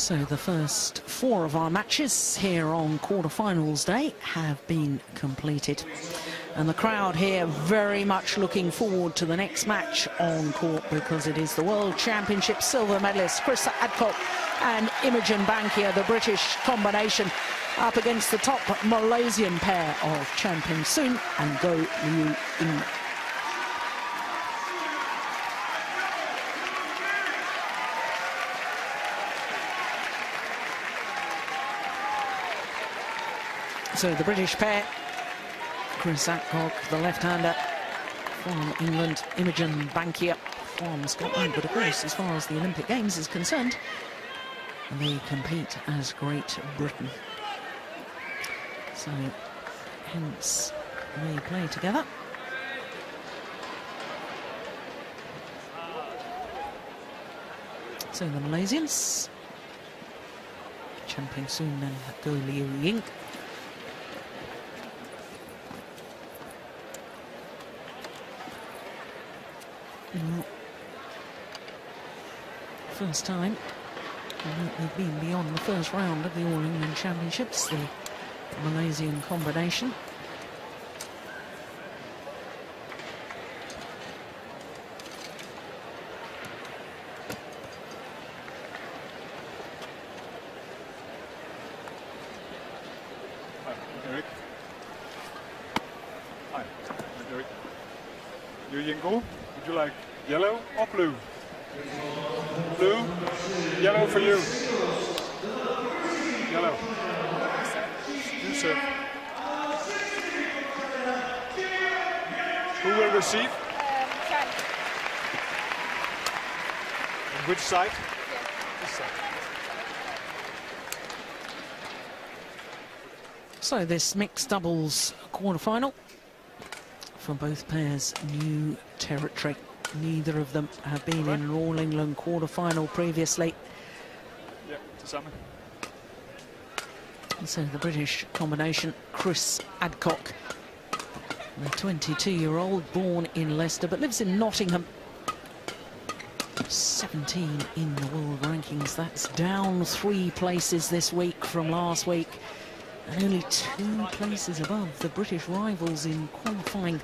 So the first 4 of our matches here on quarterfinals day have been completed. And the crowd here very much looking forward to the next match on court, because it is the World Championship silver medalists Chris Adcock and Imogen Bankier, the British combination, up against the top Malaysian pair of Peng and Liu Ying. So the British pair, Chris Adcock, the left-hander from England, Imogen Bankier from Scotland. But of course, as far as the Olympic Games is concerned, they compete as Great Britain. So hence they play together. So the Malaysians, Peng and Liu Ying. First time they've been beyond the first round of the All England Championships, the Malaysian combination. Hi, Eric. Hi, Eric. Liu Ying Goh, would you like yellow or blue? Blue, yellow for you. Yellow. You serve. Who will receive? Chang. On which side? Yeah. This side. So this mixed doubles quarterfinal for both pairs, new territory. Neither of them have been in an All England quarterfinal previously. Yeah, zusammen. And so the British combination, Chris Adcock, the 22-year-old, born in Leicester but lives in Nottingham. 17 in the world rankings. That's down 3 places this week from last week, and only 2 places above the British rivals in qualifying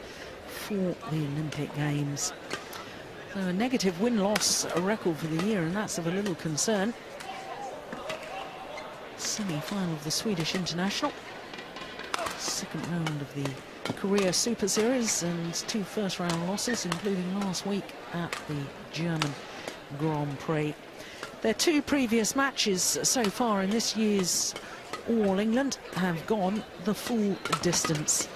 for the Olympic Games. So a negative win-loss record for the year, and that's of a little concern. Semi-final of the Swedish International, second round of the Korea Super Series, and 2 first-round losses, including last week at the German Grand Prix. Their 2 previous matches so far in this year's All England have gone the full distance.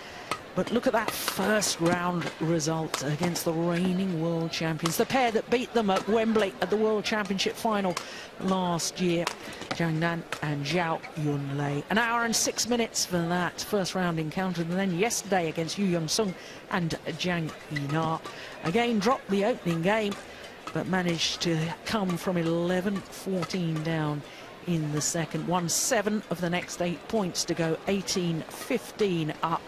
But look at that first round result against the reigning world champions, the pair that beat them at Wembley at the World Championship final last year, Zhang Nan and Zhao Yunlei. An hour and 6 minutes for that first round encounter, and then yesterday against Yu Young-sung and Zhang Yina. Again dropped the opening game, but managed to come from 11-14 down in the second. Won 7 of the next 8 points to go 18-15 up.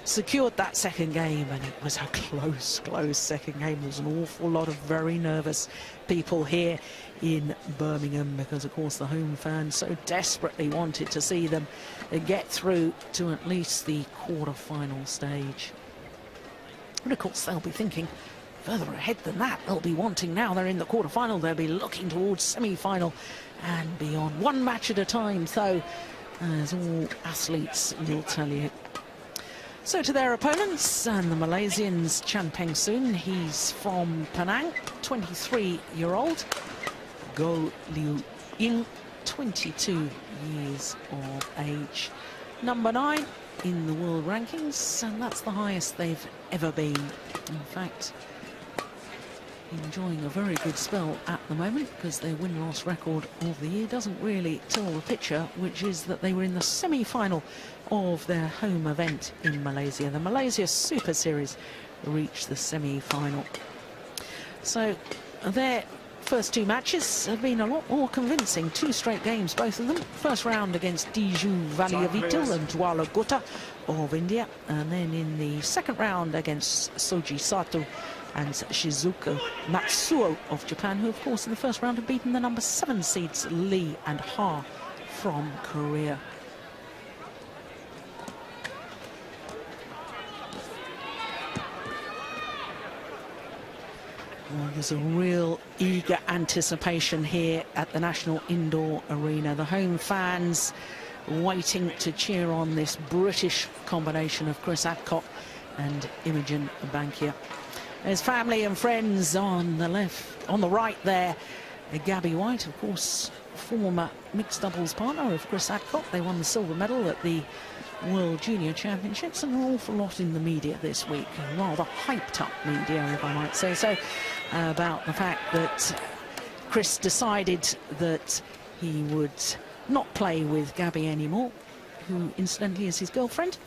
Secured that second game, and it was a close second game. There was an awful lot of very nervous people here in Birmingham, because of course the home fans so desperately wanted to see them get through to at least the quarter-final stage. And of course they'll be thinking further ahead than that. They'll be wanting, now they're in the quarter-final, they'll be looking towards semi-final and beyond. One match at a time, though, as all athletes will tell you. So to their opponents, and the Malaysians, Peng, he's from Penang, 23-year-old. Liu Ying, 22 years of age. Number 9 in the world rankings, and that's the highest they've ever been. In fact, enjoying a very good spell at the moment, because their win-loss record of the year doesn't really tell the picture, which is that they were in the semi-final of their home event in Malaysia. The Malaysia Super Series reached the semi-final. So their first 2 matches have been a lot more convincing. 2 straight games, both of them. First round against Diju Valiavital and Dwala Gutta of India, and then in the second round against Soji Sato and Shizuko Matsuo of Japan, who, of course, in the first round have beaten the number 7 seeds Lee and Ha from Korea. Well, there's a real eager anticipation here at the National Indoor Arena. The home fans waiting to cheer on this British combination of Chris Adcock and Imogen Bankier. There's family and friends on the left, on the right there. Gabby White, of course, former mixed doubles partner of Chris Adcock. They won the silver medal at the World Junior Championships, and an awful lot in the media this week, rather hyped up media, if I might say so, about the fact that Chris decided that he would not play with Gabby anymore, who incidentally is his girlfriend,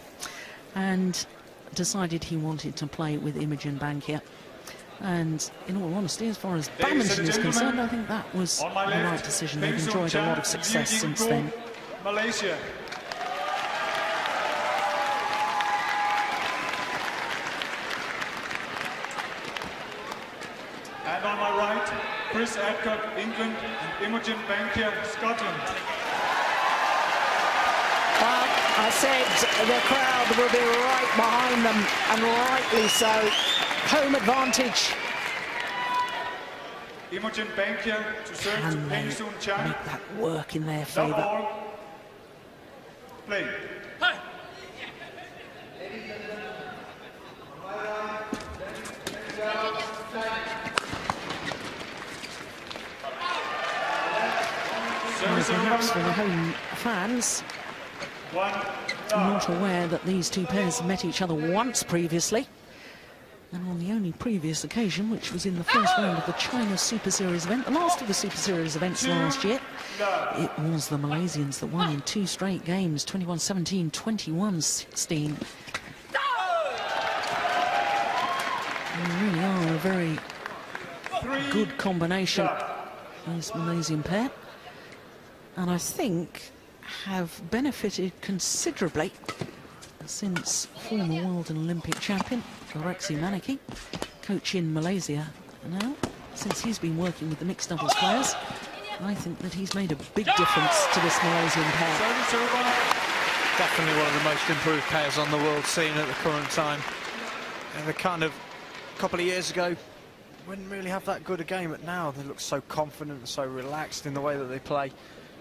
and decided he wanted to play with Imogen Bankier. And in all honesty, as far as badminton is concerned, I think that was the right decision. They've enjoyed a lot of success since then. Malaysia. And on my right, Chris Adcock, England, and Imogen Bankier, Scotland. Well, I said the crowd will be right behind them, and rightly so. Home advantage. Imogen Bankier to serve to Peng Chan. Make that work in their favour. Play. Perhaps for the home fans, not aware that these two pairs met each other once previously, and on the only previous occasion, which was in the first round of the China Super Series event, the last of the Super Series events last year, it was the Malaysians that won in 2 straight games, 21-17, 21-16. They really are a very good combination, this Malaysian pair, and I think have benefited considerably since former world and Olympic champion Rexy Manaki, coach in Malaysia now, since he's been working with the mixed doubles players. I think that he's made a big difference to this Malaysian pair. Definitely one of the most improved pairs on the world scene at the current time. And the kind of a couple of years ago wouldn't really have that good a game, but now they look so confident and so relaxed in the way that they play.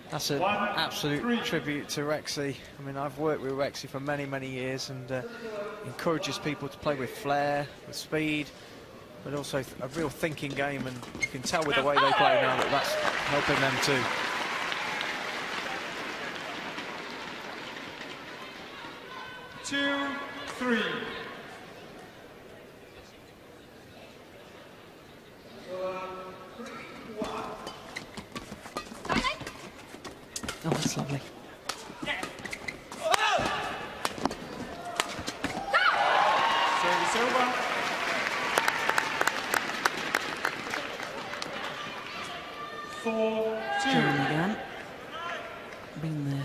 That's an absolute tribute to Rexy. I mean, I've worked with Rexy for many, many years, and encourages people to play with flair, with speed, but also a real thinking game, and you can tell with the way they play now that that's helping them too. Two, three. Oh, that's lovely. Service over. Jeremy Gann, been there,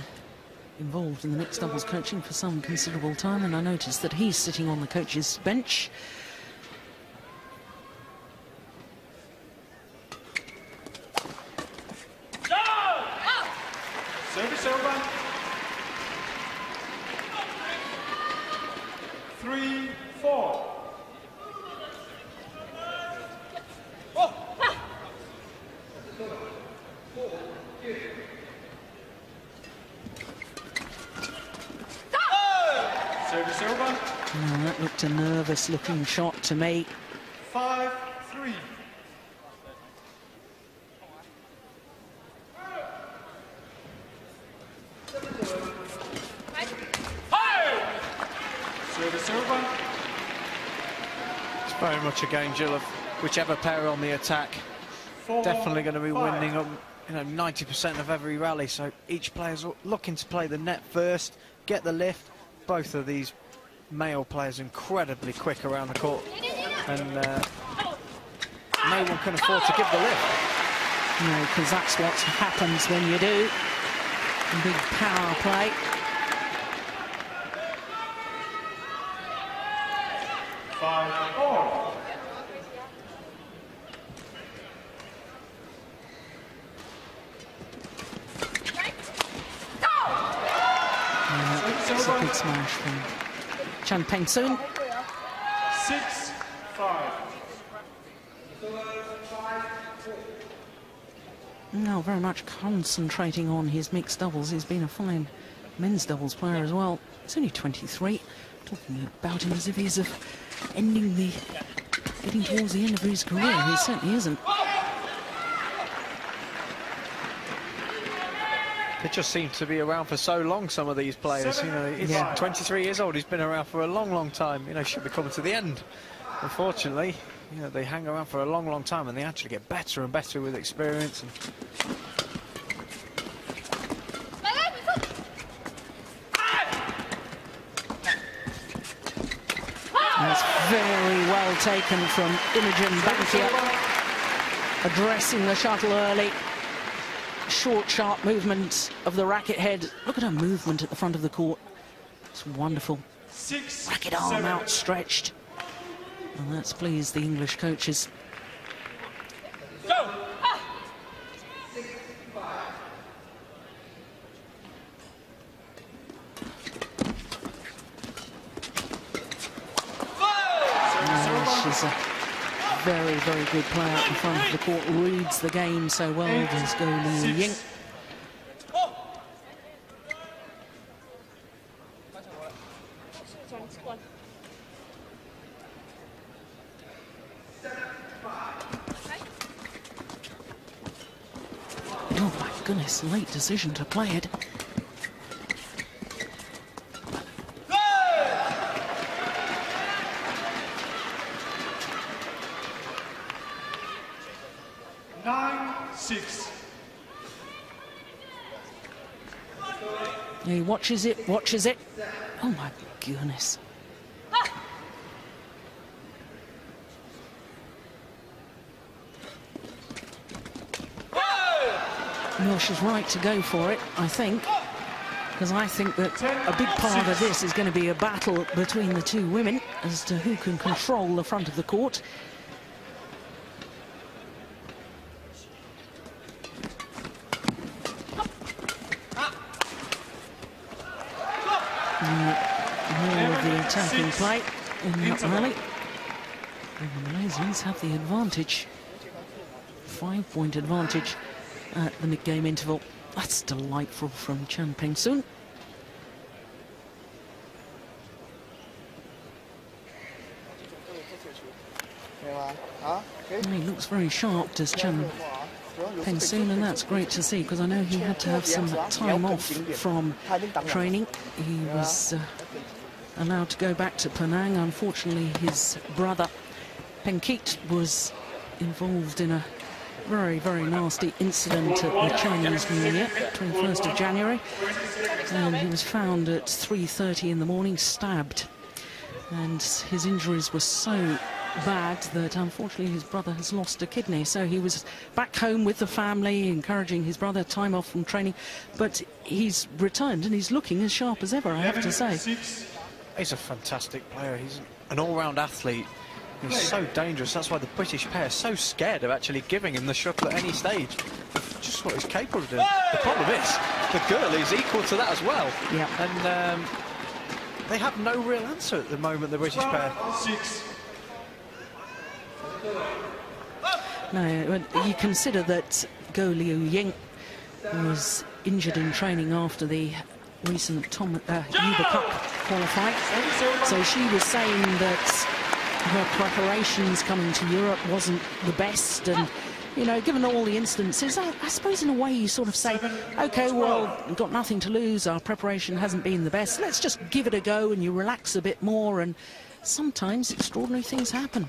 involved in the mixed doubles coaching for some considerable time, and I noticed that he's sitting on the coach's bench. Service over. 3-4. Service over. Oh, that looked a nervous-looking shot to me. 5-3. Service over. It's very much a game, Jill, of whichever pair on the attack. Definitely going to be winning up, 90% of every rally. So each player's looking to play the net first, get the lift. Both of these male players incredibly quick around the court, and no one can afford to give the lift. No, because that's what happens when you do. Big power play. There's a big smash from Chan Peng soon. 6-5. Now very much concentrating on his mixed doubles. He's been a fine men's doubles player as well. He's only 23. Talking about him as if he's getting towards the end of his career. He certainly isn't. They just seem to be around for so long, some of these players. You know, he's 23 years old. He's been around for a long, long time. You know, should be coming to the end. Unfortunately, you know, they hang around for a long, long time, and they actually get better and better with experience. And that's very well taken from Imogen Bankier. Addressing the shuttle early. Short, sharp movement of the racket head. Look at her movement at the front of the court. It's wonderful. Racket arm outstretched. And that's pleased the English coaches. Go! She's a very, very good player at the front of the court. Reads the game so well. Does go Liu Ying. Oh my goodness, late decision to play it. He watches it, watches it. Oh my goodness. Well, she's right to go for it, I think. Because I think that a big part of this is going to be a battle between the two women as to who can control the front of the court. More of the attacking play in that rally. And the Malaysians have the advantage. 5-point advantage at the mid-game interval. That's delightful from Chan Peng Soon. And he looks very sharp, does Chan Peng Soon, and that's great to see, because I know he had to have some time off from training. He was allowed to go back to Penang. Unfortunately, his brother Peng was involved in a very, very nasty incident at the Chinese New Year, 21st of January, and he was found at 3:30 in the morning, stabbed, and his injuries were so bad that unfortunately his brother has lost a kidney. So he was back home with the family, encouraging his brother, time off from training, but he's returned and he's looking as sharp as ever, I have to say. he's a fantastic player. He's an all-round athlete. He's so dangerous. That's why the British pair are so scared of actually giving him the shuttle at any stage. Just what he's capable of doing. The problem is, the girl is equal to that as well. Yeah. And they have no real answer at the moment, the British pair. No, you consider that Liu Ying was injured in training after the recent Uber Cup qualifying. So she was saying that her preparations coming to Europe wasn't the best, and you know, given all the instances, I suppose in a way you sort of say, okay, well, we've got nothing to lose, our preparation hasn't been the best, let's just give it a go, and you relax a bit more, and sometimes extraordinary things happen.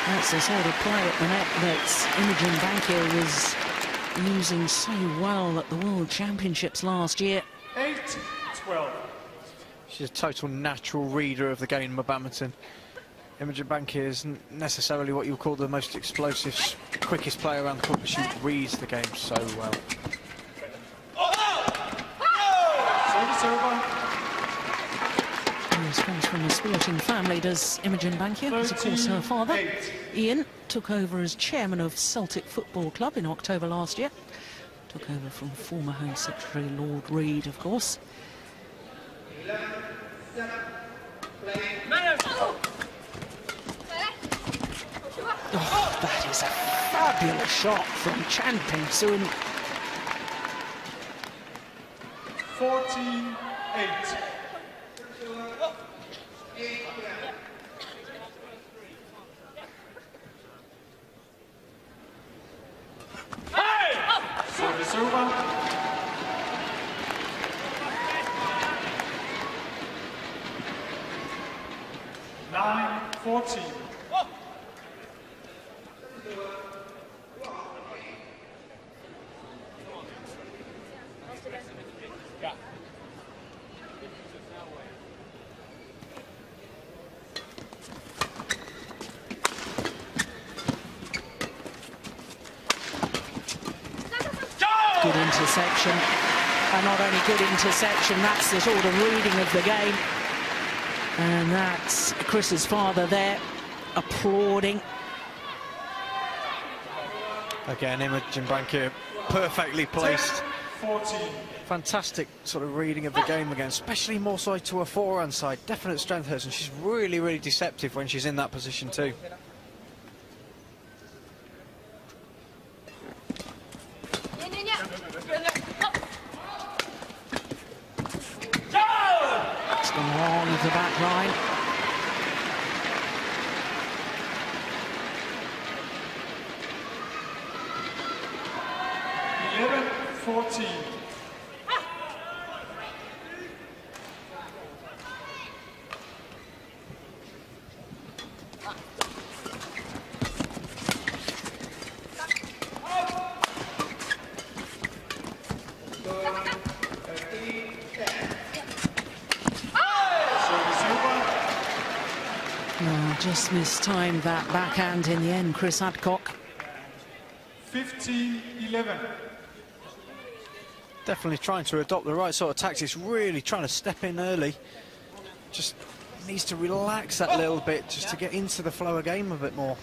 That's the sort of play at the net that Imogen Bankier was using so well at the World Championships last year. 8-12. She's a total natural reader of the game of badminton. Imogen Bankier isn't necessarily what you would call the most explosive, quickest player around the court, but she reads the game so well. This comes from a sporting family, does Imogen Bankier, because of course her father, Ian, took over as chairman of Celtic Football Club in October last year. Took over from former Home Secretary Lord Reid, of course. Oh, that is a fabulous shot from Chan Peng-sun. 14-8. Service over. 9-14. Good interception, and not only good interception, that's the sort of reading of the game. And that's Chris's father there, applauding. Again, Imogen Bankier perfectly placed. 14. Fantastic sort of reading of the game again, especially more so to her forehand side. Definite strength hers, and she's really, really deceptive when she's in that position too. It's gone long of the back line. Just mistimed that backhand in the end, Chris Adcock. 15-11. Definitely trying to adopt the right sort of tactics, really trying to step in early. Just needs to relax that little bit just to get into the flow of game a bit more.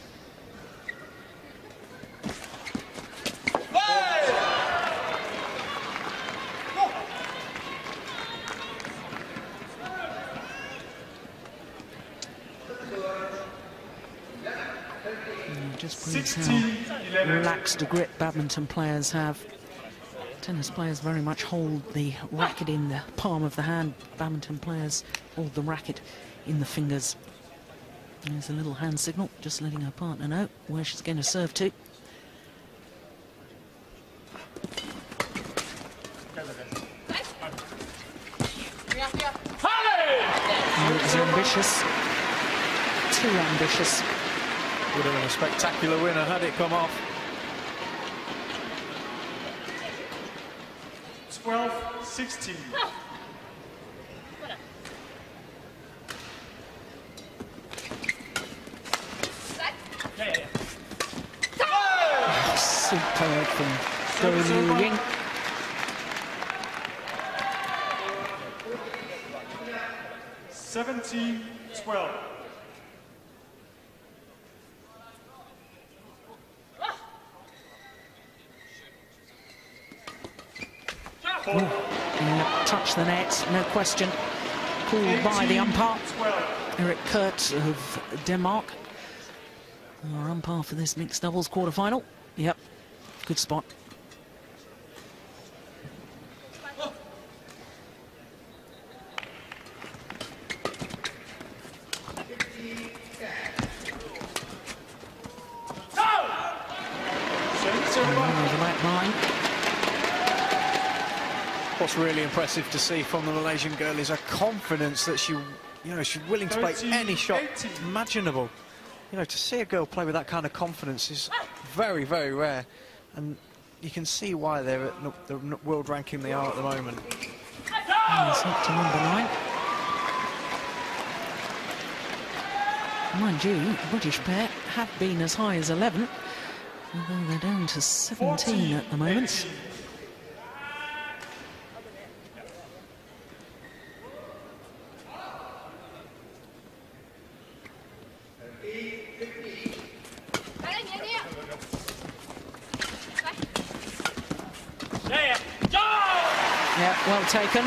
Just proves how relaxed a grip badminton players have. Tennis players very much hold the racket in the palm of the hand. Badminton players hold the racket in the fingers. There's a little hand signal, just letting her partner know where she's going to serve to. It was ambitious. Too ambitious. Would have been a spectacular winner had it come off. 12-16. Superb from Liu Ying. (17-12). Yeah, touch the net, no question. Called by the umpire, Erik Kurt of Denmark. Our umpire for this mixed doubles quarter-final. Yep, good spot. The back line. What's really impressive to see from the Malaysian girl is her confidence that she's willing to play any shot imaginable. You know, to see a girl play with that kind of confidence is very, very rare, and you can see why they're at the world ranking they are at the moment. And it's up to number 9. Mind you, the British pair have been as high as 11, although they're down to 17 at the moment. well taken.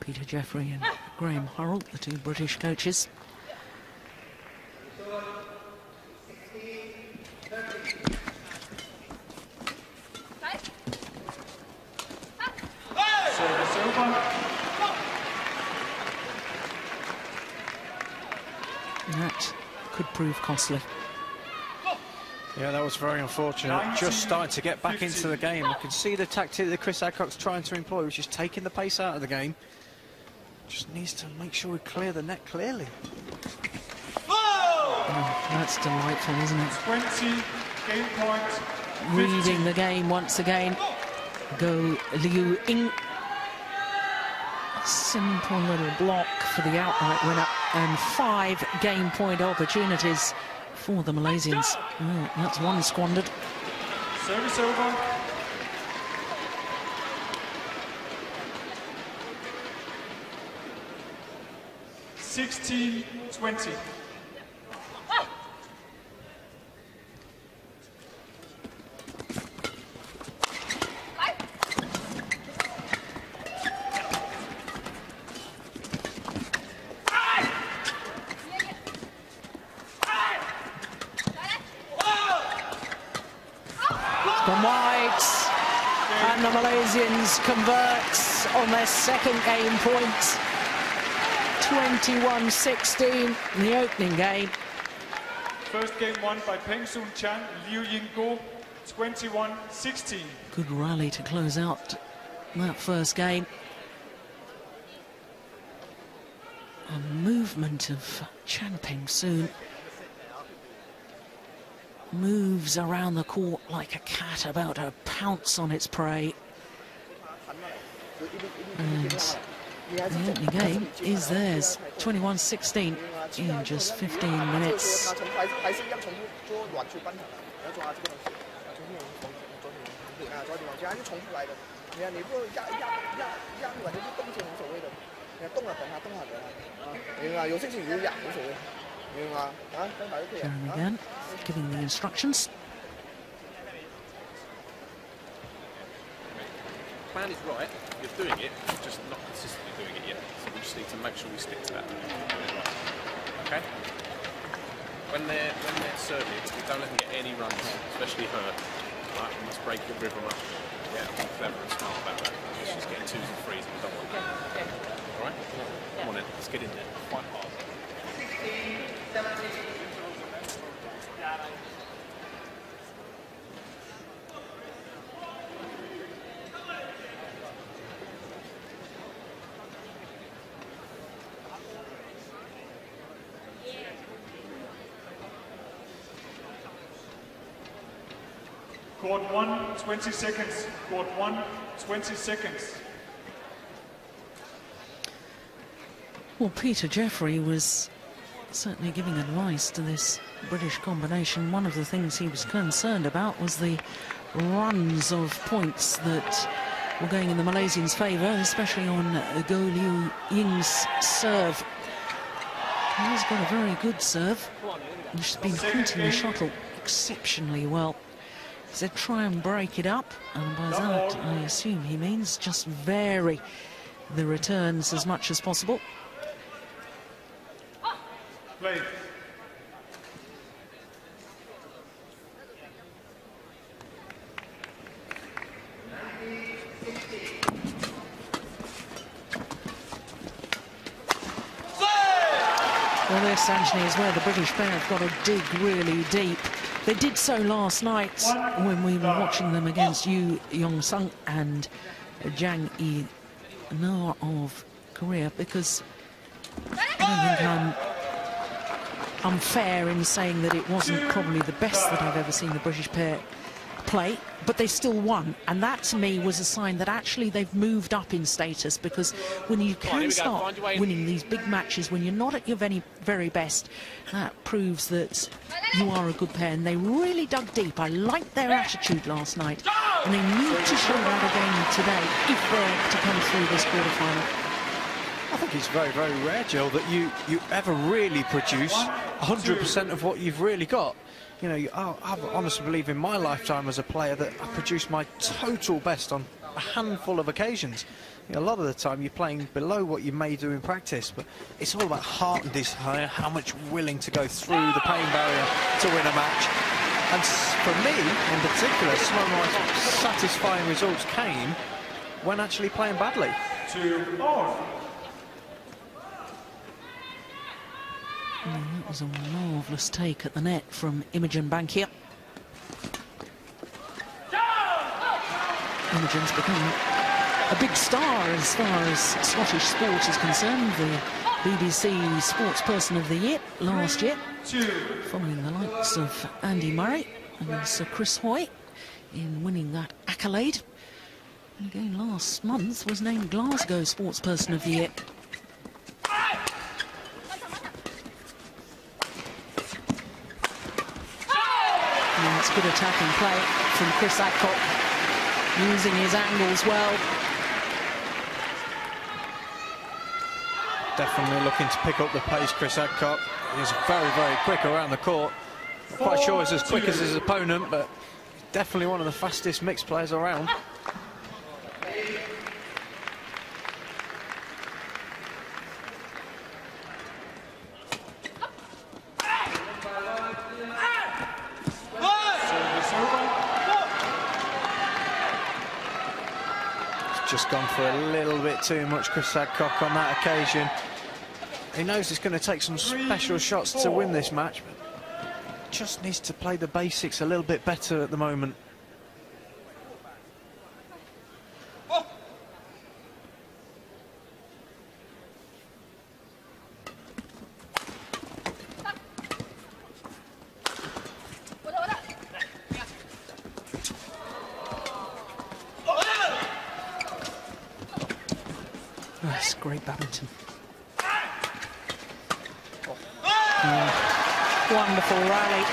Peter Jeffrey and Graham Hurrell, the two British coaches. That could prove costly. Yeah, that was very unfortunate. Just starting to get back into the game. I can see the tactic that Chris Adcock's trying to employ, which is taking the pace out of the game. Just needs to make sure we clear the net clearly. Oh, that's delightful, isn't it? 20 game point. Reading the game once again. Go Liu Ying. Simple little block for the outright winner, and 5 game point opportunities for the Malaysians. Oh, that's one squandered. Service over. (16-20). Gone wide, and the Malaysians convert on their second game point. 21-16 in the opening game. First game won by Peng Chan, Liu Ying Goh, 21-16. Good rally to close out that first game. A movement of Chan Peng Soon. Moves around the court like a cat about to pounce on its prey. And the opening game is theirs. 21-16 in just 15 minutes. Jeremy again, giving the instructions. Plan is right, you're doing it, just not consistently doing it yet. So we just need to make sure we stick to that. Okay? When they're serving, we don't let them get any runs, especially her. Right? We must break the rhythm up. Yeah, be clever and smart about that. She's getting 2s and 3s and we don't want that. Alright? Come on then, let's get in there. Fight hard. 16, 17. Court 1, 20 seconds. Court 1, 20 seconds. Well, Peter Jeffrey was certainly giving advice to this British combination. One of the things he was concerned about was the runs of points that were going in the Malaysians' favour, especially on Go Liu Ying's serve. He's got a very good serve, which has been hunting the shuttle exceptionally well. He said try and break it up, and by that I assume he means just vary the returns as much as possible. Play. Well, this, Anthony, is where the British pair have got to dig really deep. They did so last night when we were watching them against Yu Yong-sung and Jang E-na of Korea, because I don't think I'm unfair in saying that it wasn't probably the best that I've ever seen the British pair play, but they still won, and that to me was a sign that actually they've moved up in status, because when you can start winning these big matches when you're not at your very best, that proves that you are a good pair, and they really dug deep. I liked their attitude last night, And they need to show that again today if they're to come through this quarter-final. I think it's very, very rare, Jill, that you ever really produce 100% of what you've really got. You know, I honestly believe in my lifetime as a player that I produced my total best on a handful of occasions. You know, a lot of the time you're playing below what you may do in practice, but it's all about heart and desire, how much willing to go through the pain barrier to win a match. And for me, in particular, some of my satisfying results came when actually playing badly. That was a marvellous take at the net from Imogen Bankier. Imogen's become a big star as far as Scottish sport is concerned. The BBC Sportsperson of the Year last year, following the likes of Andy Murray and Sir Chris Hoy in winning that accolade. And again, last month was named Glasgow Sportsperson of the Year. It's good attacking play from Chris Adcock, using his angles well. Definitely looking to pick up the pace, Chris Adcock. He's very, very quick around the court. Not quite sure he's as quick as his opponent, but definitely one of the fastest mixed players around. Just gone for a little bit too much, Chris Adcock, on that occasion. He knows it's going to take some special shots to win this match, but just needs to play the basics a little bit better at the moment. That's great badminton. Wonderful rally.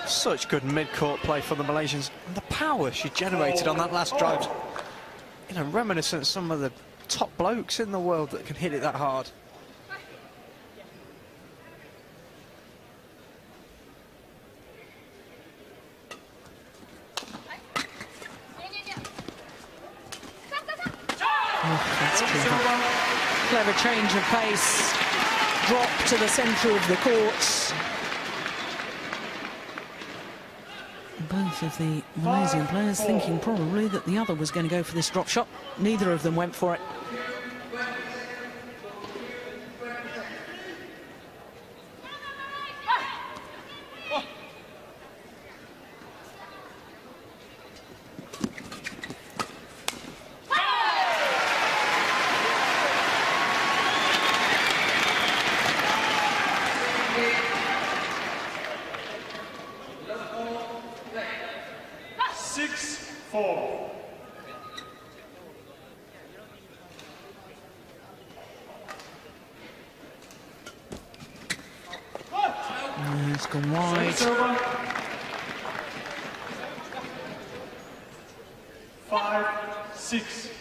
Such good mid-court play for the Malaysians. And the power she generated on that last drive. You know, reminiscent of some of the top blokes in the world that can hit it that hard. That's clever. Clever change of pace. Drop to the centre of the court. Both of the Malaysian players thinking probably that the other was going to go for this drop shot. Neither of them went for it. It's gone wide. 5-6.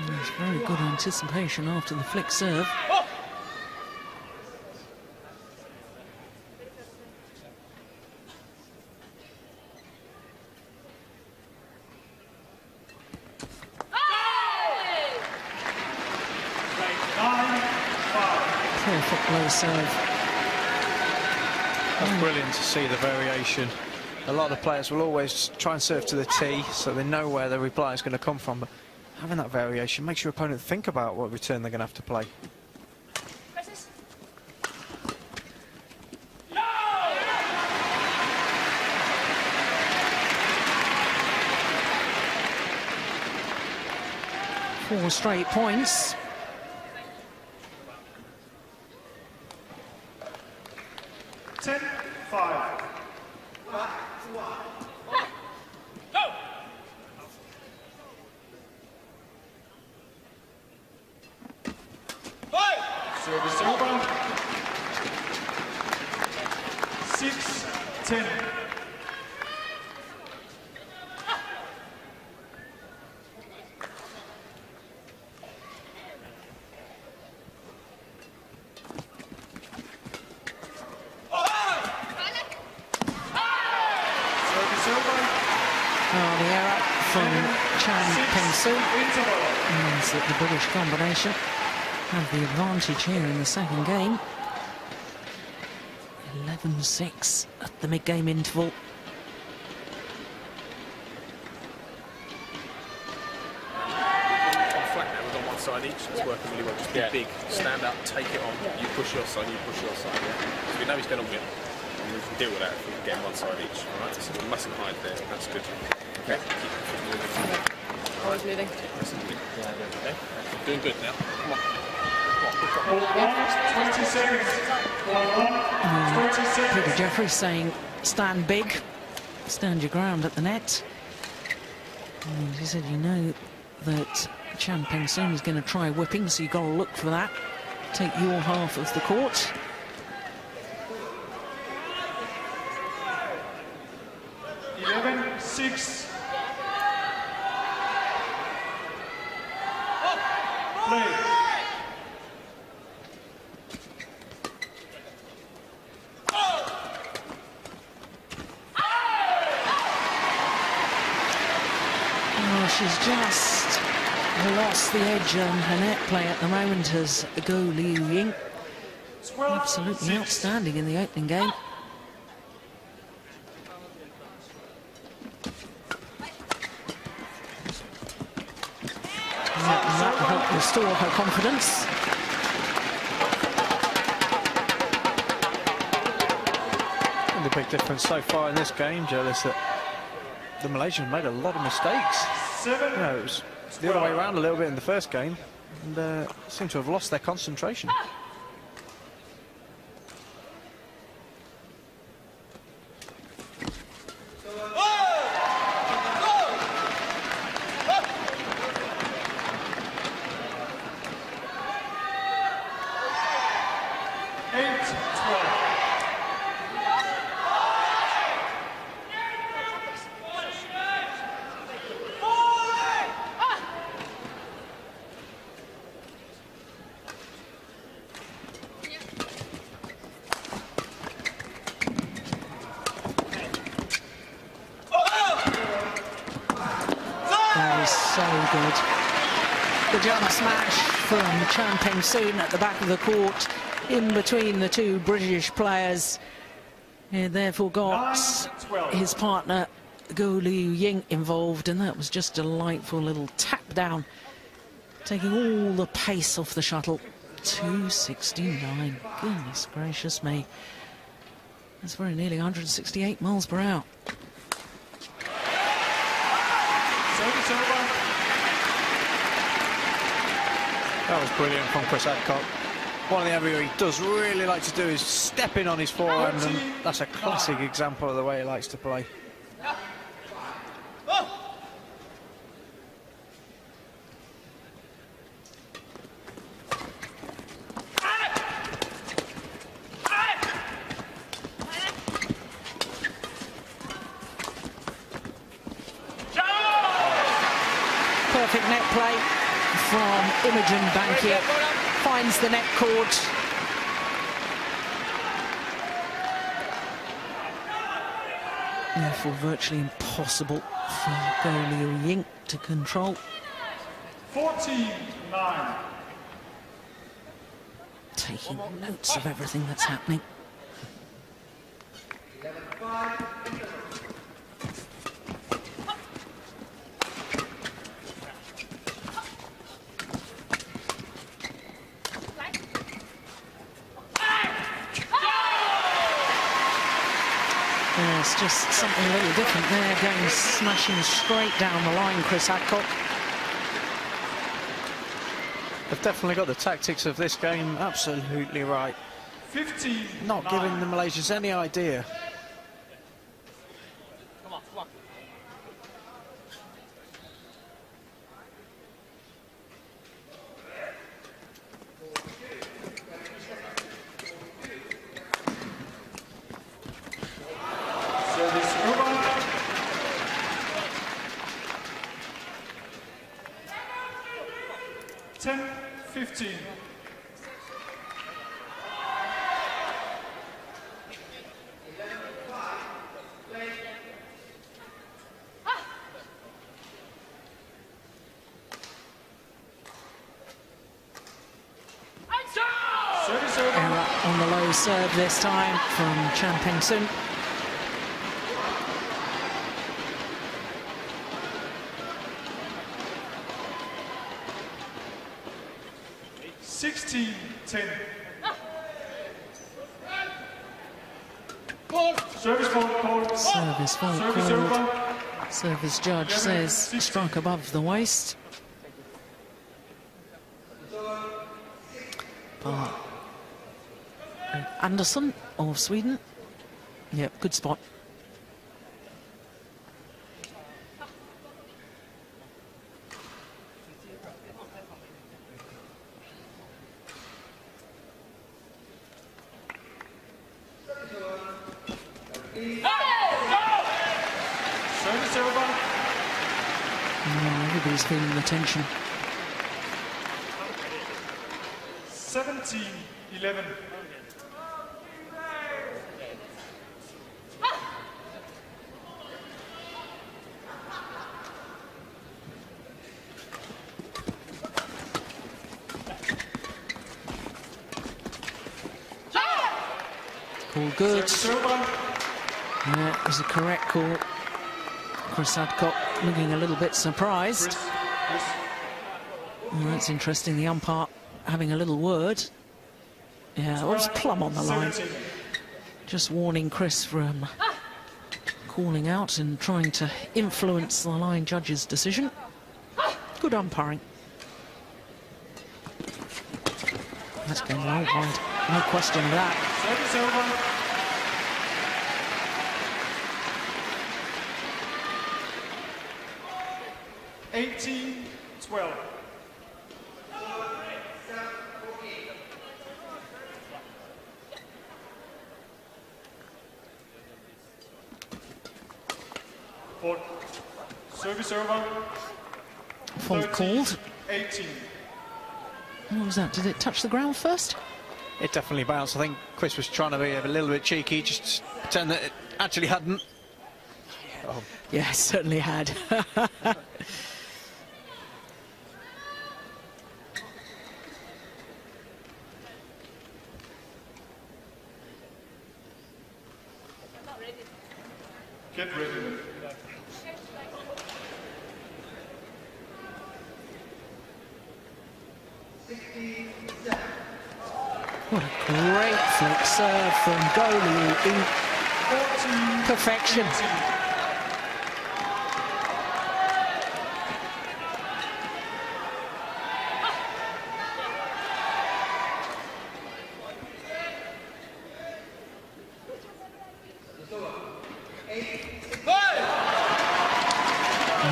There's very good anticipation after the flick serve. Perfect low serve. That's brilliant to see the variation. A lot of players will always try and serve to the tee, so they know where the reply is going to come from. But having that variation makes your opponent think about what return they're going to have to play. Four straight points. Service over. 6-10. The error from Peng means that the British combination have the advantage here in the second game. 11-6 at the mid-game interval. Flat now, we've got one side each. It's working really well. Just be big, stand up, take it on. You push your side, you push your side. Yeah? So we know he's going to win, and we can deal with that if we get one side each. All right, so we mustn't hide there. That's good. Okay, keep moving. Always moving. Okay, doing good now. Come on. 20 seconds. 20 seconds. Peter Jeffrey saying, stand big, stand your ground at the net. And he said, you know that Peng is going to try whipping, so you've got to look for that. Take your half of the court. Six. Play. Oh, she's just lost the edge on her net play at the moment as Goh Liu Ying. Absolutely outstanding in the opening game. That will help restore her confidence. And the big difference so far in this game, Joe, is that the Malaysians made a lot of mistakes. You know, it was the other way around a little bit in the first game, and seem to have lost their concentration. The jump smash from Peng at the back of the court, in between the two British players. He therefore got his partner Goh Liu Ying involved, and that was just a delightful little tap down, taking all the pace off the shuttle. 269. Goodness gracious me. That's very nearly 168 miles per hour. That was brilliant from Chris Adcock. One of the areas he does really like to do is step in on his forehand, and that's a classic example of the way he likes to play. Perfect net play from Imogen Bankier. Finds the net court. Therefore, virtually impossible for Goh Liu Ying to control. 14-9. taking notes of everything that's happening. It's just something a little different there, going smashing straight down the line, Chris Adcock. They've definitely got the tactics of this game absolutely right. 15. Not giving the Malaysians any idea. Come on, come on. Service over. 10-15. Service over. Error on the low serve this time from Chan Peng Soon. Sixteen, 10. Service fault called. Service fault Service called. over. Service judge says struck above the waist. But Anderson of Sweden. Yep, good spot. Service over. Everybody's feeling the tension. 17-11. All good. Service over. Yeah, it was a correct call. Chris Adcock looking a little bit surprised. Chris. Oh, that's interesting, the umpire having a little word. Yeah, it was plumb on the line. 17. Just warning Chris from calling out and trying to influence the line judge's decision. Good umpiring. That's going well wide, no question of that. Service over. 18-12. Fault. Service over. Fault called. 18. What was that? Did it touch the ground first? It definitely bounced. I think Chris was trying to be a little bit cheeky, just pretend that it actually hadn't. Oh. Yeah, it certainly had. Get ready. What a great flick serve from Goh in 14. perfection.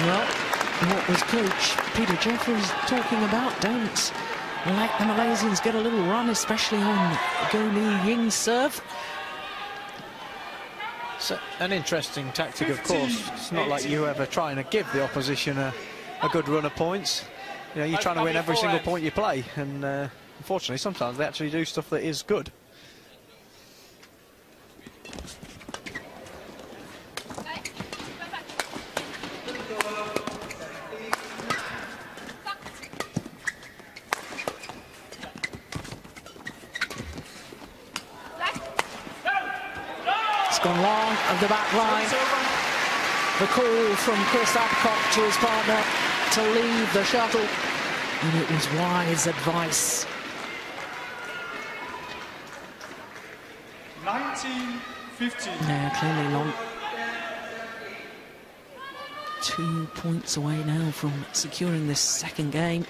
Well, what was Coach Peter Jeffries talking about? Don't let the Malaysians get a little run, especially on Liu Ying's serve. So, an interesting tactic, of course. It's not like you ever trying to give the opposition a good run of points. You know, you're trying to win every single point you play, and unfortunately, sometimes they actually do stuff that is good. gone long of the back line. The call from Chris Adcock to his partner to leave the shuttle, and it was wise advice. 19-15. Yeah, clearly long. 2 points away now from securing this second game.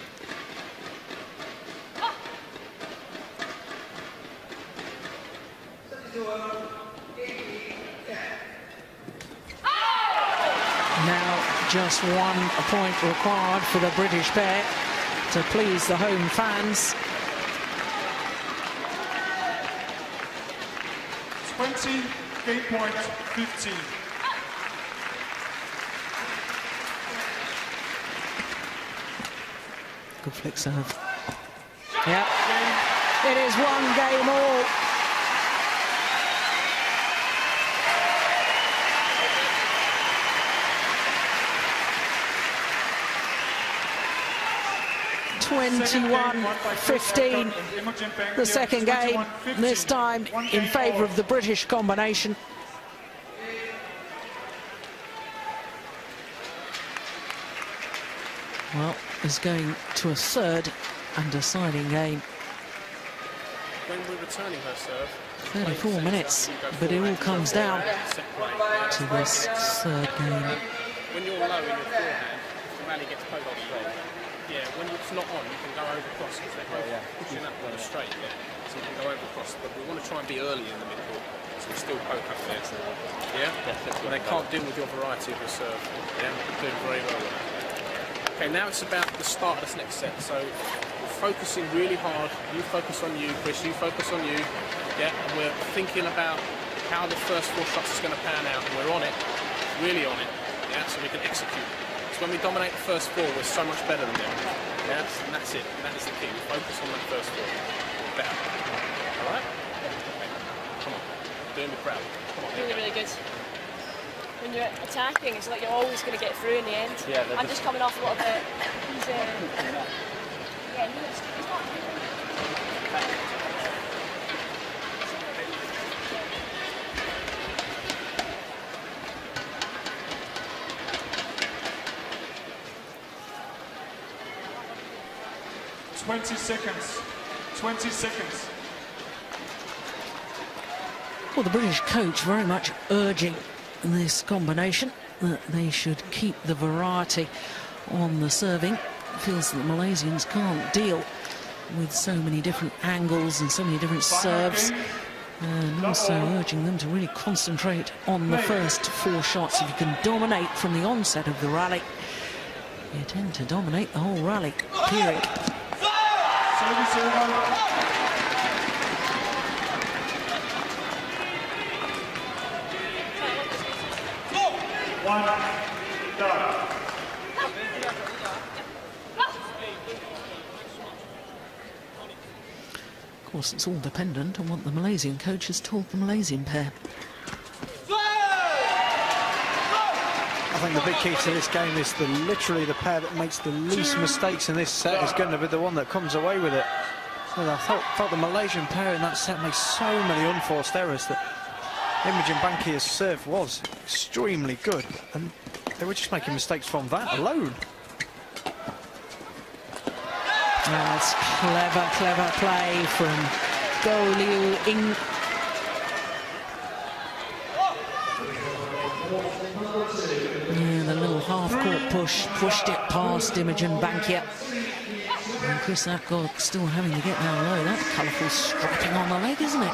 Now just 1 point required for the British pair to please the home fans. 20, game point 15. Good flick serve. Yeah, it is 1 game all. (21-15). The second game, this time in favour of the British combination. Well, is going to a third and deciding game. When we're returning her serve, 34 minutes, but it all comes down to this third game. When you're low in your forehand, the rally gets poked off straight. Yeah, when it's not on, you can go over cross because they're both pushing up on the straight. Yeah, so you can go over cross, but we want to try and be early in the mid-court, so we still poke up there. Yeah, but they can't deal with your variety of your serve. Yeah, they're doing very well with that. Okay, now it's about the start of this next set. So we're focusing really hard. You focus on you, Chris. You focus on you. Yeah, and we're thinking about how the first 4 shots is going to pan out, and we're on it, really on it. Yeah, so we can execute. So when we dominate the first 4, we're so much better than them. Yeah, and that's it. That is the key. We focus on that first 4. We're better. All right? Okay. Come on. Doing me proud. Come on. Really, really good. When you're attacking, it's like you're always going to get through in the end. Yeah, I'm just coming off a little bit. He's, yeah, he's not. 20 seconds. 20 seconds. Well, the British coach very much urging this combination that they should keep the variety on the serving. Feels that the Malaysians can't deal with so many different angles and so many different serves, and also urging them to really concentrate on the first 4 shots. If you can dominate from the onset of the rally, you tend to dominate the whole rally, period. Service over. One, done. Of course, it's all dependent on what the Malaysian coach has told the Malaysian pair. I think the big key to this game is literally the pair that makes the least mistakes in this set is going to be the one that comes away with it. So I thought the Malaysian pair in that set made so many unforced errors that Imogen Bankier's serve was extremely good, and they were just making mistakes from that alone. That's clever, clever play from Liu Ying. Yeah, the little half-court push pushed it past Imogen Bankier. And Chris Adcock still having to get down low. That's colourful strapping on the leg, isn't it?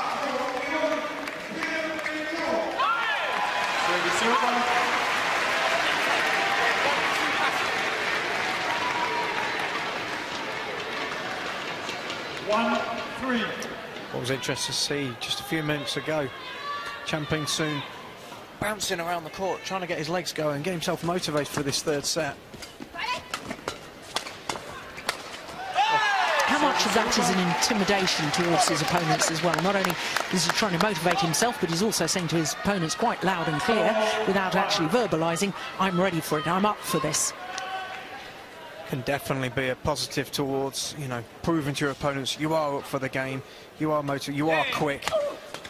What was interesting to see just a few minutes ago, Peng soon bouncing around the court, trying to get his legs going, get himself motivated for this third set. How much of that is an intimidation towards his opponents as well? Not only is he trying to motivate himself, but he's also saying to his opponents quite loud and clear, without actually verbalising, I'm ready for it, I'm up for this. Can definitely be a positive towards, you know, proving to your opponents you are up for the game, you are motivated, you are quick,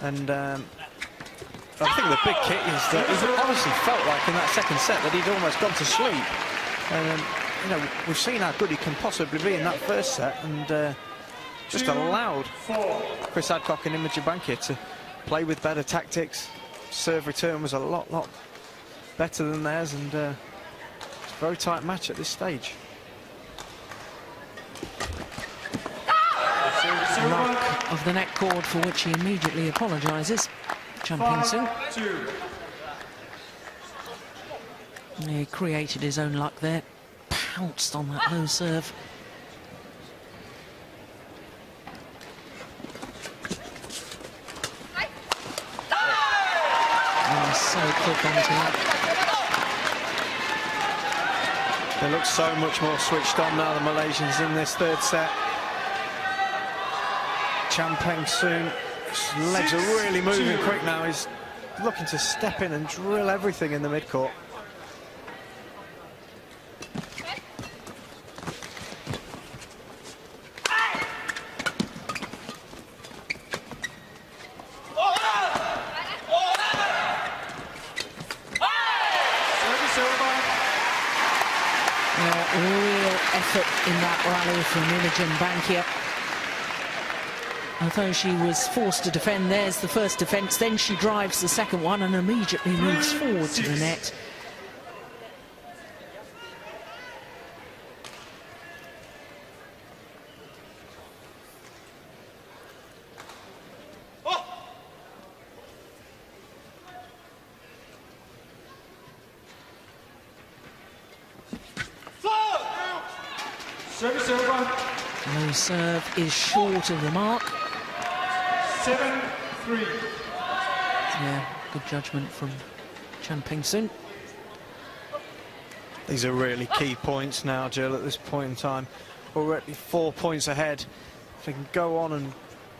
and I think the big kick is that he honestly felt like in that second set that he'd almost gone to sleep. And you know, we've seen how good he can possibly be in that first set, and just allowed Chris Adcock and Imogen Bankier to play with better tactics. Serve return was a lot better than theirs, and it's a very tight match at this stage. Lock of the neck cord, for which he immediately apologises. Jumping soon. He created his own luck there. Pounced on that low serve. Oh, so quick onto that. They look so much more switched on now, the Malaysians, in this third set. Peng soon. His legs are really moving quick now. He's looking to step in and drill everything in the mid-court. Real effort in that rally from Imogen Bankier. Although she was forced to defend, there's the first defence, then she drives the second one and immediately moves forward to the net. Low serve is short of the mark. 7-3. Yeah, good judgment from Peng soon. These are really key points now, Jill, at this point in time. Already 4 points ahead. If they can go on and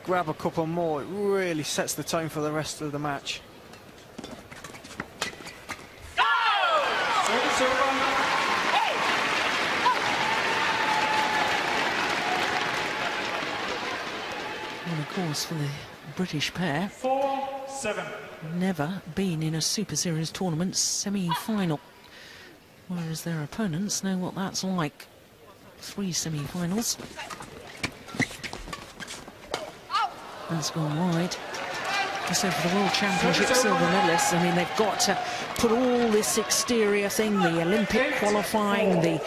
grab a couple more, it really sets the tone for the rest of the match. And of course, for the British pair, 4-7. never been in a Super Series tournament semi-final, whereas their opponents know what that's like. 3 semi-finals. That's gone wide. So for the World Championship silver medalists, I mean, they've got to put all this exterior thing, the Olympic qualifying, the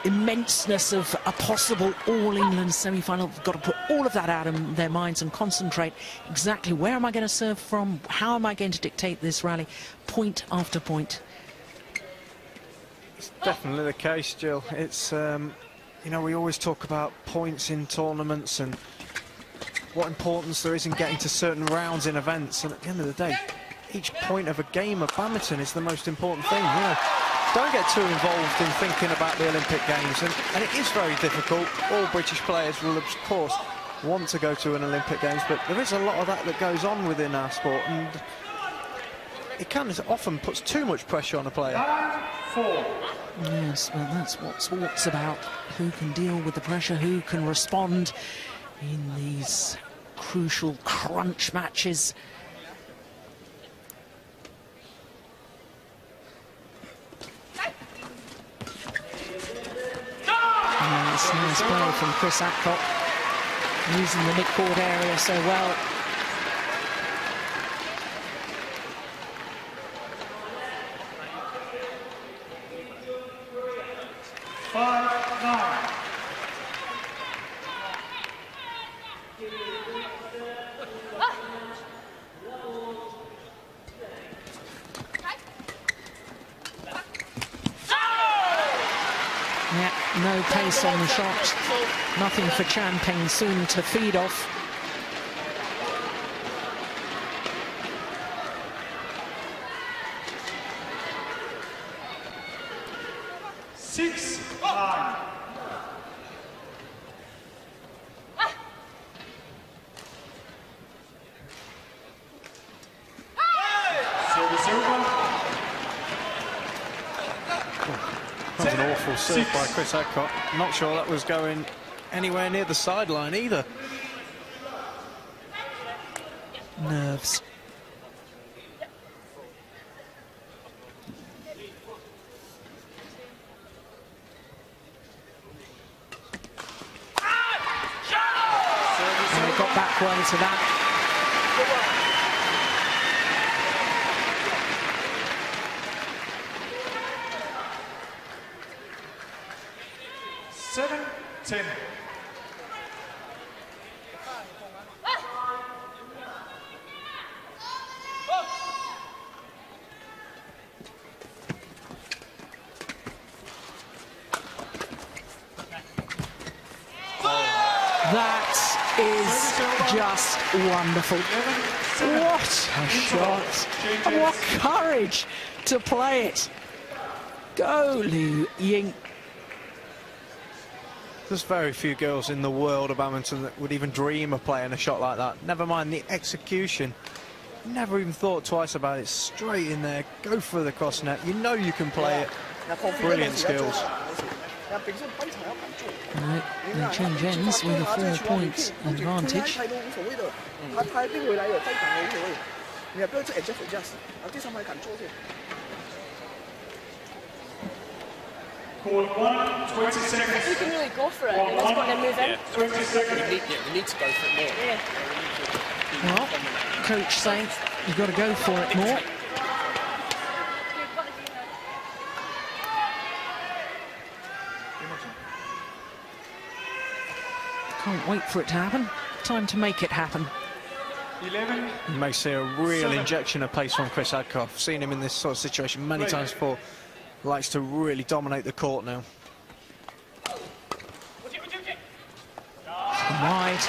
immenseness of a possible all-England semi-final. They've got to put all of that out of their minds and concentrate exactly where am I going to serve from, how am I going to dictate this rally, point after point. It's definitely the case, Jill. It's, you know, we always talk about points in tournaments and what importance there is in getting to certain rounds in events, and at the end of the day, each point of a game of badminton is the most important thing. You know, don't get too involved in thinking about the Olympic Games, and it is very difficult. All British players will, of course, want to go to an Olympic Games, but there is a lot of that goes on within our sport, and it can often puts too much pressure on a player. 9-4. Yes, well, that's what sport's about. Who can deal with the pressure, who can respond in these crucial crunch matches. It's nice play from Chris Adcock, using the mid-court area so well. No pace on the shot, nothing for Peng soon to feed off. That was an awful serve by Chris Adcock. Not sure that was going anywhere near the sideline either. Nerves. And they got back well to that. That is just wonderful. What a shot. And what courage to play it. Go, Liu Ying. There's very few girls in the world of badminton that would even dream of playing a shot like that. Never mind the execution. Never even thought twice about it. Straight in there, go for the cross net. You know you can play it. Brilliant skills. No, the change ends with a 4-point advantage. Court 1, 20 seconds. You can really go for it. You just want to move in. 20 seconds. We need to go for it more. Yeah. Well, coach saying you've got to go for it more. Can't wait for it to happen. Time to make it happen. 11. You may see a real injection of pace from Chris Adcock. I've seen him in this sort of situation many times before. Likes to really dominate the court now. Wide.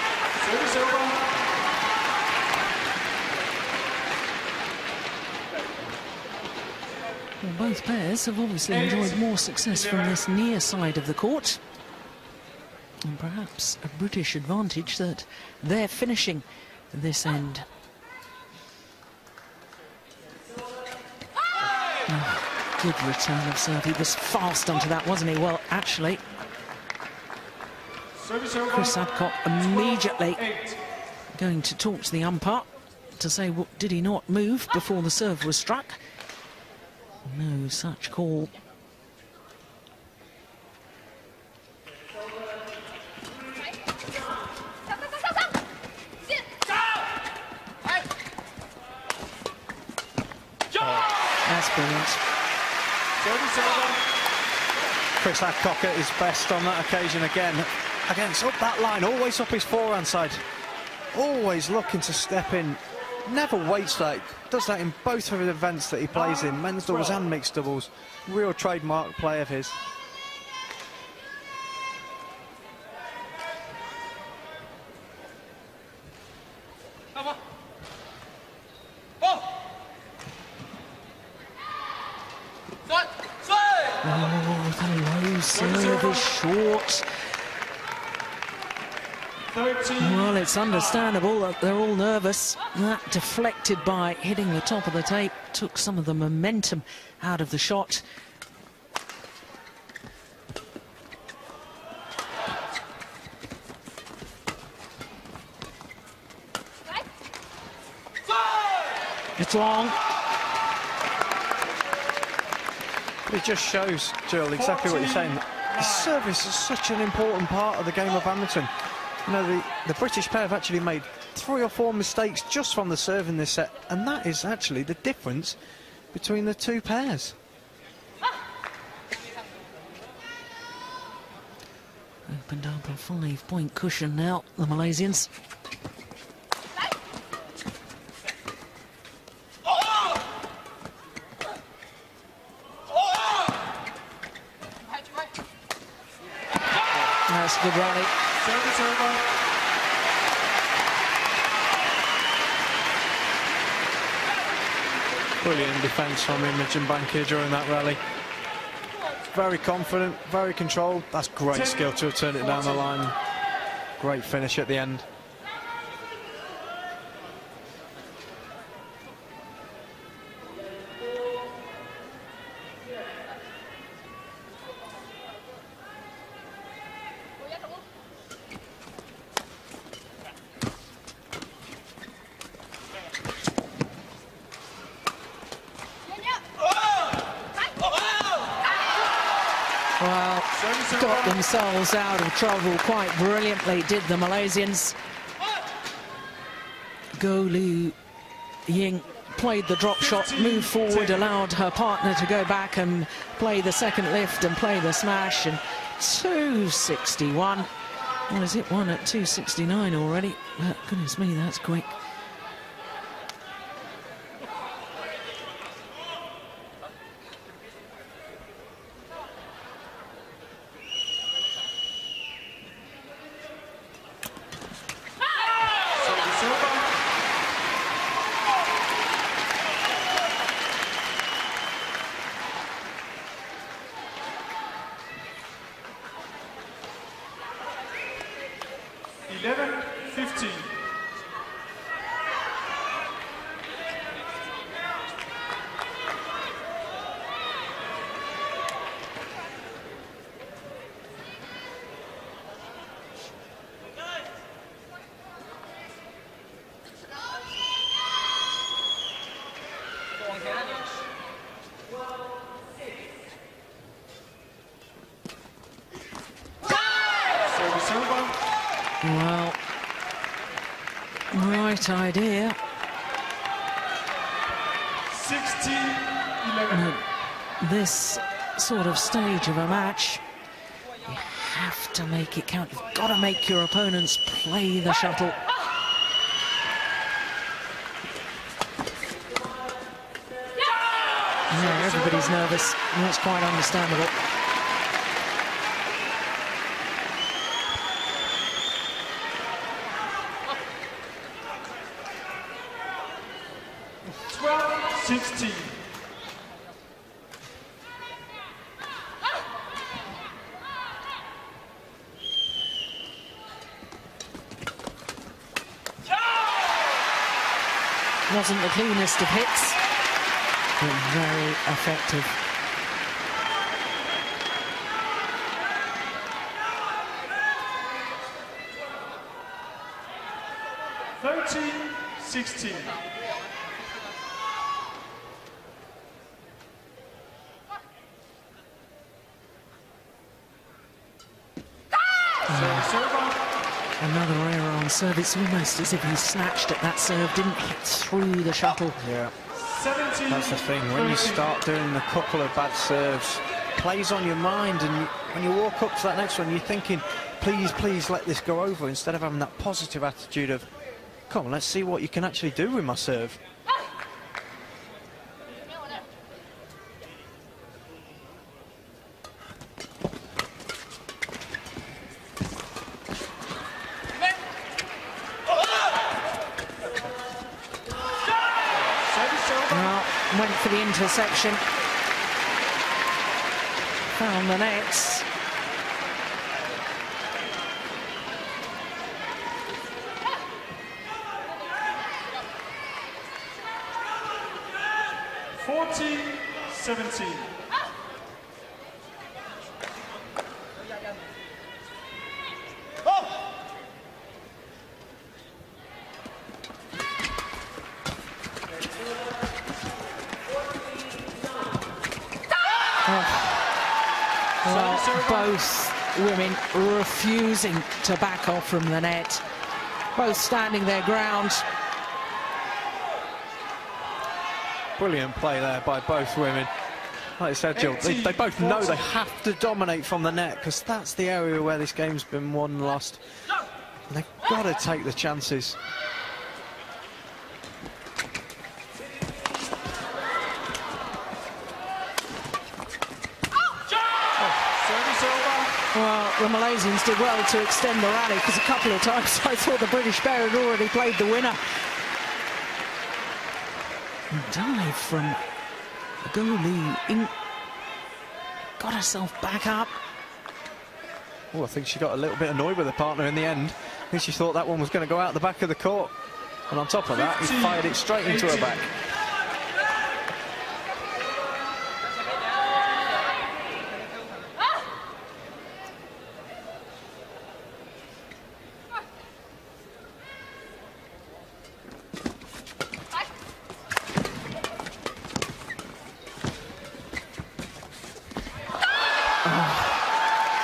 Well, both pairs have obviously enjoyed more success from this near side of the court. And perhaps a British advantage that they're finishing this end. Oh, good return of serve. He was fast onto that, wasn't he? Well, actually, Chris Adcock immediately going to talk to the umpire to say, well, did he not move before the serve was struck? No such call. That's brilliant. Chris Adcock at his best on that occasion again. Against up that line, always up his forehand side. Always looking to step in. Never waits that. Does that in both of the events that he plays in, men's doubles and mixed doubles. Real trademark play of his. Oh, the low serve is short. Well, it's understandable that they're all nervous. That deflected by hitting the top of the tape took some of the momentum out of the shot. It's long. It just shows, Jill, exactly what you're saying. The service is such an important part of the game of badminton. You know, the British pair have actually made 3 or 4 mistakes just from the serve in this set, and that is actually the difference between the two pairs. Opened up a 5-point cushion now, the Malaysians. That's a good rally. Brilliant defence from Imogen Bankier during that rally. Very confident, very controlled. That's great skill to have turned it down the line. Great finish at the end. Well, got themselves out of trouble quite brilliantly, did the Malaysians. Liu Ying played the drop shot, moved forward, allowed her partner to go back and play the second lift and play the smash, and 261. Well, is it one at 269 already? But goodness me, that's quick. Well, right idea. 16-11. This sort of stage of a match, you have to make it count. You've got to make your opponents play the shuttle. Yeah, everybody's nervous, and that's quite understandable. Wasn't the cleanest of hits, but very effective. (13-16). Another error on serve. It's almost as if he snatched at that serve, didn't hit through the shuttle. Yeah, that's the thing. When you start doing a couple of bad serves, plays on your mind, and when you walk up to that next one, you're thinking, please, please let this go over, instead of having that positive attitude of, come on, let's see what you can actually do with my serve. Went for the interception, found the nets. (14-17). Well, both women refusing to back off from the net, both standing their ground. Brilliant play there by both women. Like I said, Jill, they both know they have to dominate from the net, because that's the area where this game's been won and lost. And they've got to take the chances. Well, the Malaysians did well to extend the rally, because a couple of times I thought the British pair had already played the winner. Dive from Liu Ying. Got herself back up. Oh, I think she got a little bit annoyed with her partner in the end. I think she thought that one was going to go out the back of the court. And on top of that, he fired it straight into her back.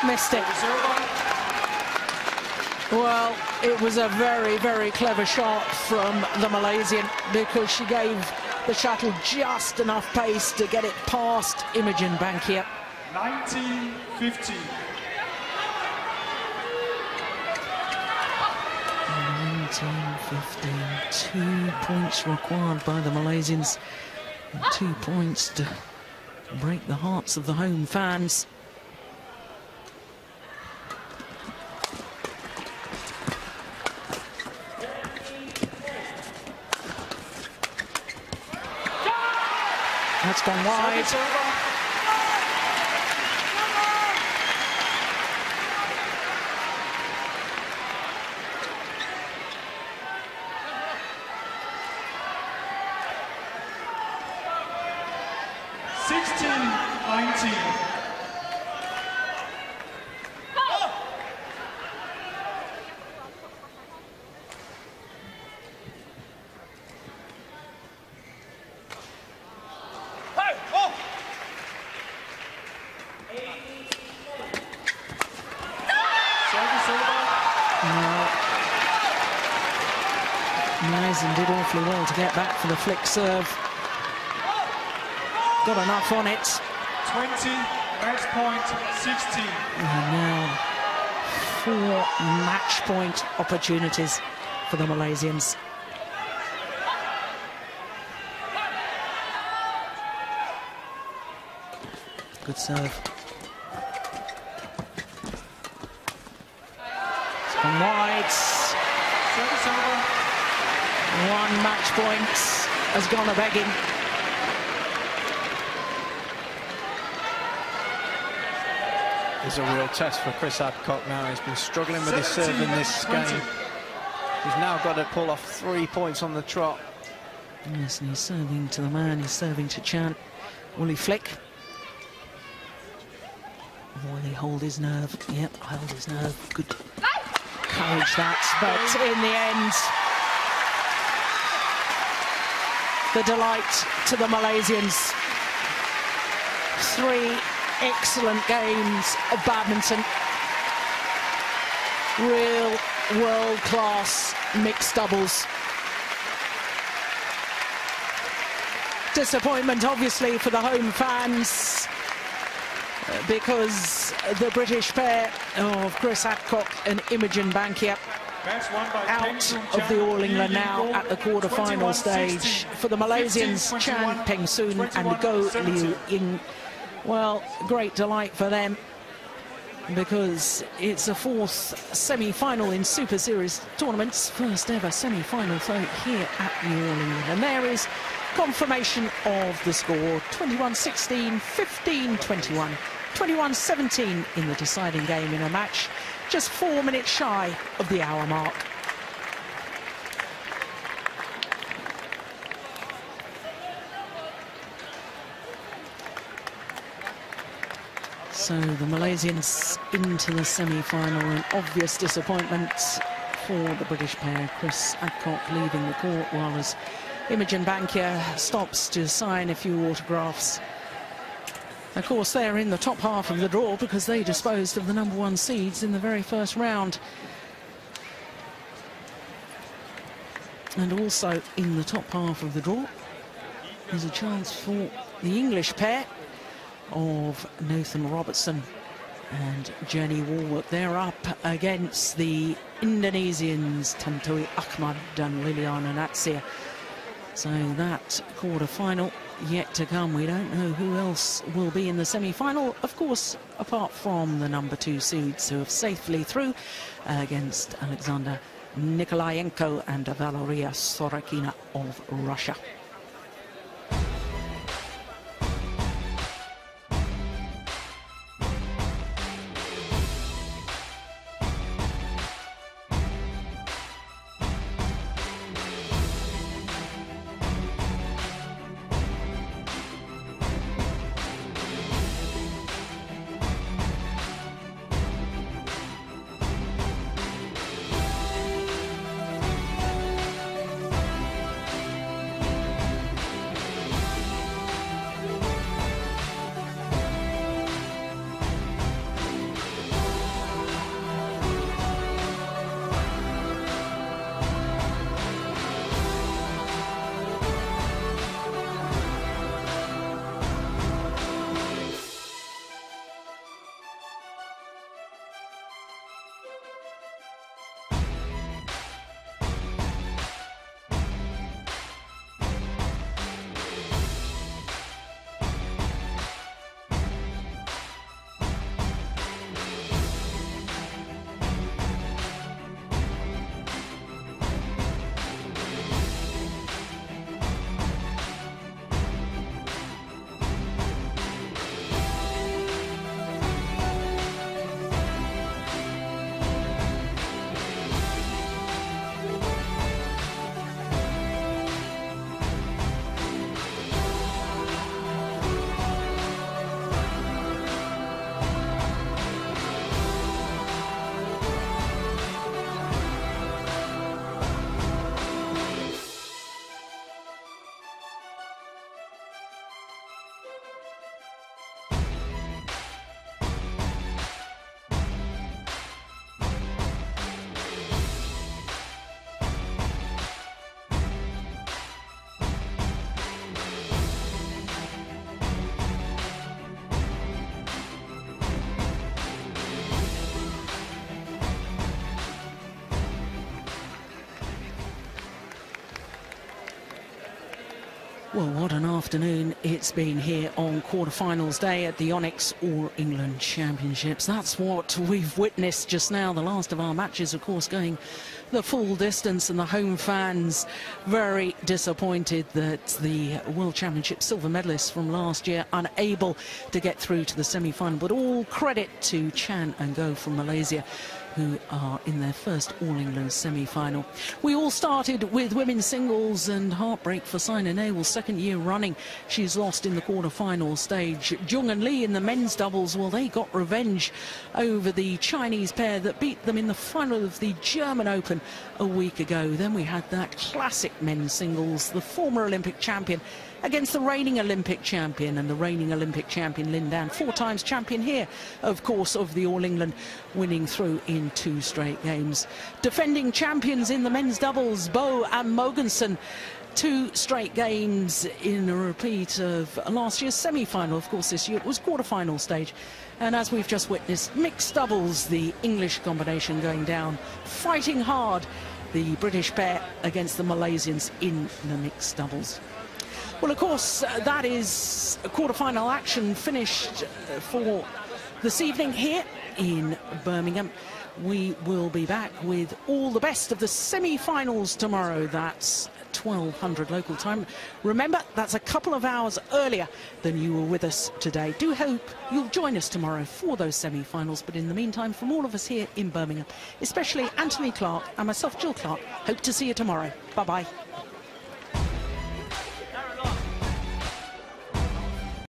Missed it. Well, it was a very, very clever shot from the Malaysian, because she gave the shuttle just enough pace to get it past Imogen Bankier. 19-15. 19-15. 2 points required by the Malaysians. And 2 points to break the hearts of the home fans. That's gone wide. And did awfully well to get back for the flick serve. Got enough on it. 20, match point 16. And now 4 match point opportunities for the Malaysians. Good serve. It's gone wide. Service over. 1 match point has gone a-begging. It's a real test for Chris Adcock now. He's been struggling with his serve in this game. He's now got to pull off 3 points on the trot. Yes, and he's serving to the man, he's serving to Chan. Will he flick? Or will he hold his nerve? Yep, hold his nerve. Good courage that, but in the end, the delight to the Malaysians. 3 excellent games of badminton. Real world-class mixed doubles. Disappointment, obviously, for the home fans, because the British pair of Chris Adcock and Imogen Bankier out of the All England now at the quarter-final stage. For the Malaysians, Chan, Peng and Goh, Liu Ying. Well, great delight for them, because it's a 4th semi-final in Super Series tournaments. First ever semi-final vote here at the All England. And there is confirmation of the score: 21-16, 15-21, 21-17 in the deciding game in a match just 4 minutes shy of the hour mark. So the Malaysians into the semi-final, an obvious disappointment for the British pair. Chris Adcock leaving the court, while as Imogen Bankier stops to sign a few autographs. Of course, they're in the top half of the draw because they disposed of the #1 seeds in the very first round. And also in the top half of the draw is a chance for the English pair of Nathan Robertson and Jenny Warwick. They're up against the Indonesians Tantowi Ahmad and Liliana Natsir. So that quarter-final yet to come. We don't know who else will be in the semi-final, of course, apart from the #2 seeds who have safely through against Alexander Nikolayenko and Valeria Sorokina of Russia. Well, what an afternoon it's been here on quarterfinals day at the Yonex All England Championships. That's what we've witnessed just now. The last of our matches, of course, going the full distance, and the home fans very disappointed that the World Championship silver medalists from last year unable to get through to the semi-final. But all credit to Chan and Goh from Malaysia, who are in their first All-England semi-final. We all started with women's singles, and heartbreak for Saina Nehwal, second year running. She's lost in the quarter-final stage. Jung and Lee in the men's doubles, well, they got revenge over the Chinese pair that beat them in the final of the German Open a week ago. Then we had that classic men's singles, the former Olympic champion against the reigning Olympic champion, and the reigning Olympic champion Lin Dan, 4 times champion here, of course, of the All England, winning through in 2 straight games. Defending champions in the men's doubles, Bo and Mogensen, 2 straight games in a repeat of last year's semi-final. Of course, this year it was quarter-final stage. And as we've just witnessed, mixed doubles, the English combination going down, fighting hard, the British pair against the Malaysians in the mixed doubles. Well, of course, that is quarter-final action finished for this evening here in Birmingham. We will be back with all the best of the semi-finals tomorrow. That's 1200 local time. Remember, that's a couple of hours earlier than you were with us today. Do hope you'll join us tomorrow for those semi-finals. But in the meantime, from all of us here in Birmingham, especially Anthony Clark and myself, Jill Clark, hope to see you tomorrow. Bye-bye.